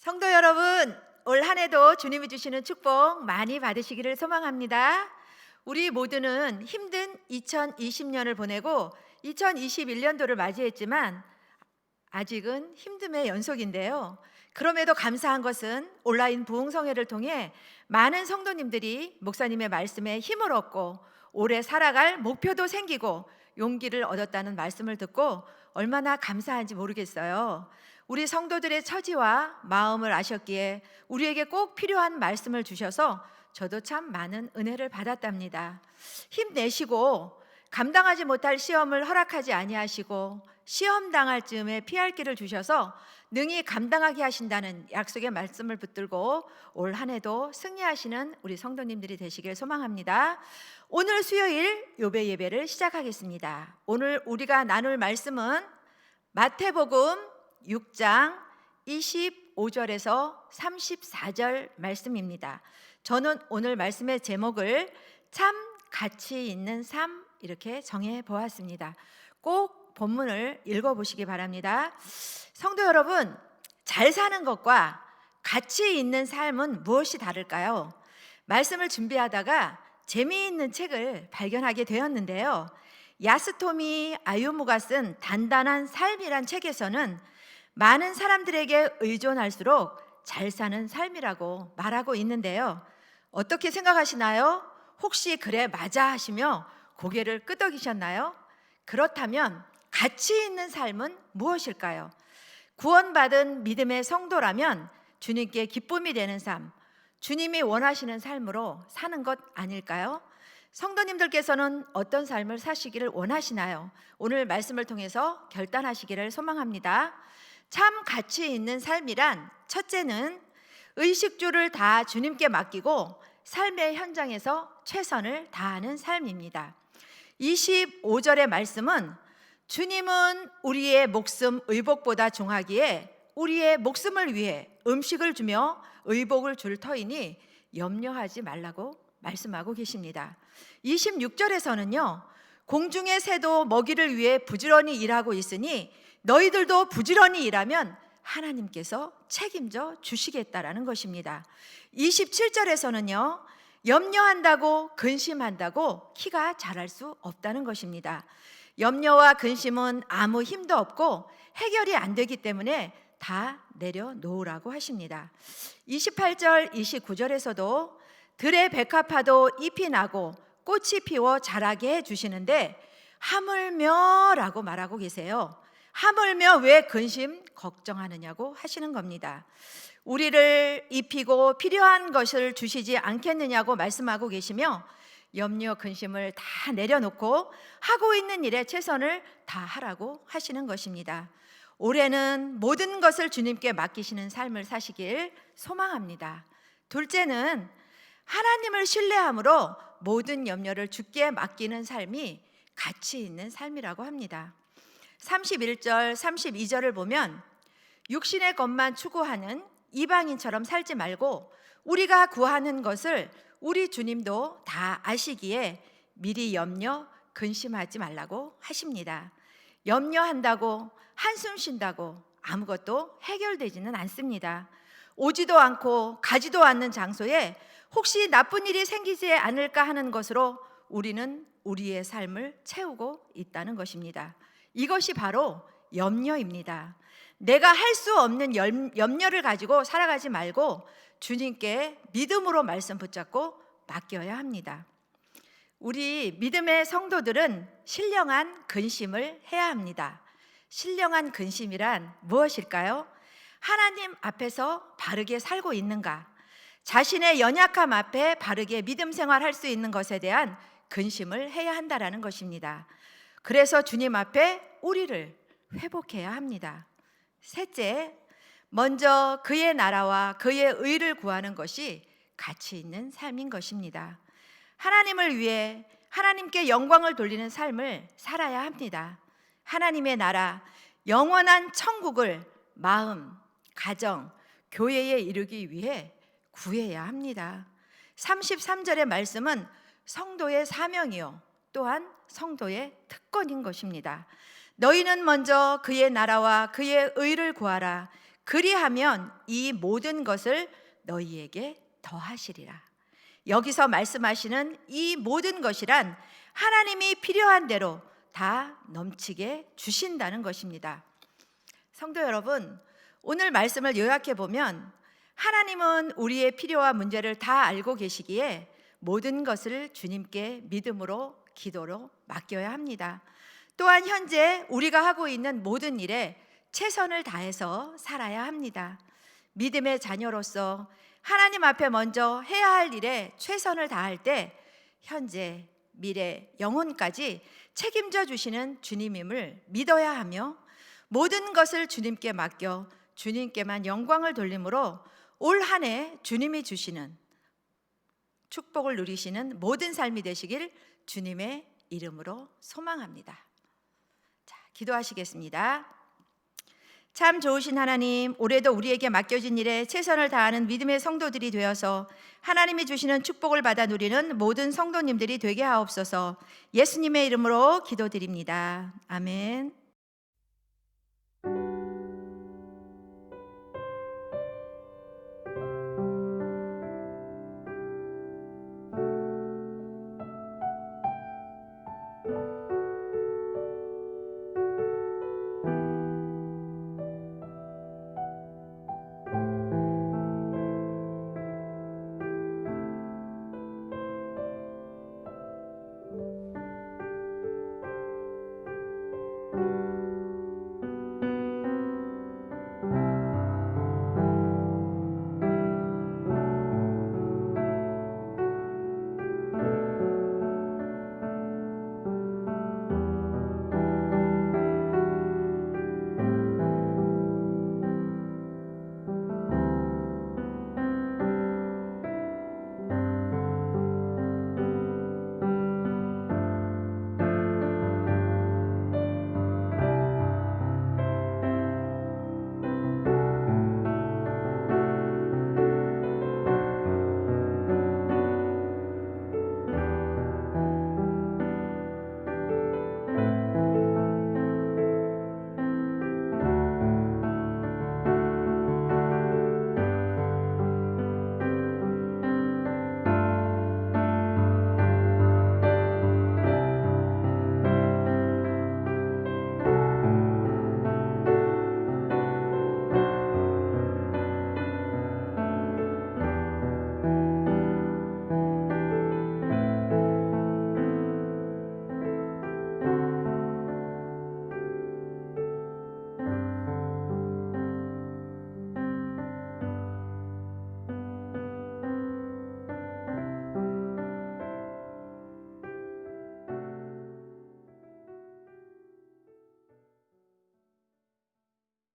성도 여러분, 올 한 해도 주님이 주시는 축복 많이 받으시기를 소망합니다. 우리 모두는 힘든 2020년을 보내고 2021년도를 맞이했지만 아직은 힘듦의 연속인데요. 그럼에도 감사한 것은 온라인 부흥성회를 통해 많은 성도님들이 목사님의 말씀에 힘을 얻고 올해 살아갈 목표도 생기고 용기를 얻었다는 말씀을 듣고 얼마나 감사한지 모르겠어요. 우리 성도들의 처지와 마음을 아셨기에 우리에게 꼭 필요한 말씀을 주셔서 저도 참 많은 은혜를 받았답니다. 힘내시고 감당하지 못할 시험을 허락하지 아니하시고 시험 당할 즈음에 피할 길을 주셔서 능히 감당하게 하신다는 약속의 말씀을 붙들고 올 한 해도 승리하시는 우리 성도님들이 되시길 소망합니다. 오늘 수요일 요배 예배를 시작하겠습니다. 오늘 우리가 나눌 말씀은 마태복음 6장 25절에서 34절 말씀입니다. 저는 오늘 말씀의 제목을 참 가치 있는 삶 이렇게 정해 보았습니다. 꼭 본문을 읽어보시기 바랍니다. 성도 여러분, 잘 사는 것과 가치 있는 삶은 무엇이 다를까요? 말씀을 준비하다가 재미있는 책을 발견하게 되었는데요. 야스토미 아유무가 쓴 단단한 삶이란 책에서는 많은 사람들에게 의존할수록 잘 사는 삶이라고 말하고 있는데요. 어떻게 생각하시나요? 혹시 그래 맞아 하시며 고개를 끄덕이셨나요? 그렇다면 가치 있는 삶은 무엇일까요? 구원받은 믿음의 성도라면 주님께 기쁨이 되는 삶, 주님이 원하시는 삶으로 사는 것 아닐까요? 성도님들께서는 어떤 삶을 사시기를 원하시나요? 오늘 말씀을 통해서 결단하시기를 소망합니다. 참 가치 있는 삶이란 첫째는 의식주를 다 주님께 맡기고 삶의 현장에서 최선을 다하는 삶입니다. 25절의 말씀은 주님은 우리의 목숨 의복보다 중하기에 우리의 목숨을 위해 음식을 주며 의복을 줄 터이니 염려하지 말라고 말씀하고 계십니다. 26절에서는요, 공중의 새도 먹이를 위해 부지런히 일하고 있으니 너희들도 부지런히 일하면 하나님께서 책임져 주시겠다라는 것입니다. 27절에서는요, 염려한다고 근심한다고 키가 자랄 수 없다는 것입니다. 염려와 근심은 아무 힘도 없고 해결이 안 되기 때문에 다 내려놓으라고 하십니다. 28절, 29절에서도 들의 백합화도 잎이 나고 꽃이 피워 자라게 해주시는데 하물며라고 말하고 계세요. 하물며 왜 근심 걱정하느냐고 하시는 겁니다. 우리를 입히고 필요한 것을 주시지 않겠느냐고 말씀하고 계시며 염려 근심을 다 내려놓고 하고 있는 일에 최선을 다하라고 하시는 것입니다. 올해는 모든 것을 주님께 맡기시는 삶을 사시길 소망합니다. 둘째는 하나님을 신뢰함으로 모든 염려를 주께 맡기는 삶이 가치 있는 삶이라고 합니다. 31절, 32절을 보면 육신의 것만 추구하는 이방인처럼 살지 말고 우리가 구하는 것을 우리 주님도 다 아시기에 미리 염려, 근심하지 말라고 하십니다. 염려한다고 한숨 쉰다고 아무것도 해결되지는 않습니다. 오지도 않고 가지도 않는 장소에 혹시 나쁜 일이 생기지 않을까 하는 것으로 우리는 우리의 삶을 채우고 있다는 것입니다. 이것이 바로 염려입니다. 내가 할 수 없는 염려를 가지고 살아가지 말고 주님께 믿음으로 말씀 붙잡고 맡겨야 합니다. 우리 믿음의 성도들은 신령한 근심을 해야 합니다. 신령한 근심이란 무엇일까요? 하나님 앞에서 바르게 살고 있는가? 자신의 연약함 앞에 바르게 믿음 생활할 수 있는 것에 대한 근심을 해야 한다라는 것입니다. 그래서 주님 앞에 우리를 회복해야 합니다. 셋째, 먼저 그의 나라와 그의 의를 구하는 것이 가치 있는 삶인 것입니다. 하나님을 위해 하나님께 영광을 돌리는 삶을 살아야 합니다. 하나님의 나라, 영원한 천국을 마음, 가정, 교회에 이르기 위해 구해야 합니다. 33절의 말씀은 성도의 사명이요 또한 성도의 특권인 것입니다. 너희는 먼저 그의 나라와 그의 의를 구하라. 그리하면 이 모든 것을 너희에게 더하시리라. 여기서 말씀하시는 이 모든 것이란 하나님이 필요한 대로 다 넘치게 주신다는 것입니다. 성도 여러분, 오늘 말씀을 요약해 보면 하나님은 우리의 필요와 문제를 다 알고 계시기에 모든 것을 주님께 믿음으로 기도로 맡겨야 합니다. 또한 현재 우리가 하고 있는 모든 일에 최선을 다해서 살아야 합니다. 믿음의 자녀로서 하나님 앞에 먼저 해야 할 일에 최선을 다할 때 현재, 미래, 영혼까지 책임져 주시는 주님임을 믿어야 하며 모든 것을 주님께 맡겨 주님께만 영광을 돌림으로 올 한 해 주님이 주시는 축복을 누리시는 모든 삶이 되시길 주님의 이름으로 소망합니다. 자, 기도하시겠습니다. 참 좋으신 하나님, 올해도 우리에게 맡겨진 일에 최선을 다하는 믿음의 성도들이 되어서 하나님이 주시는 축복을 받아 누리는 모든 성도님들이 되게 하옵소서. 예수님의 이름으로 기도드립니다. 아멘.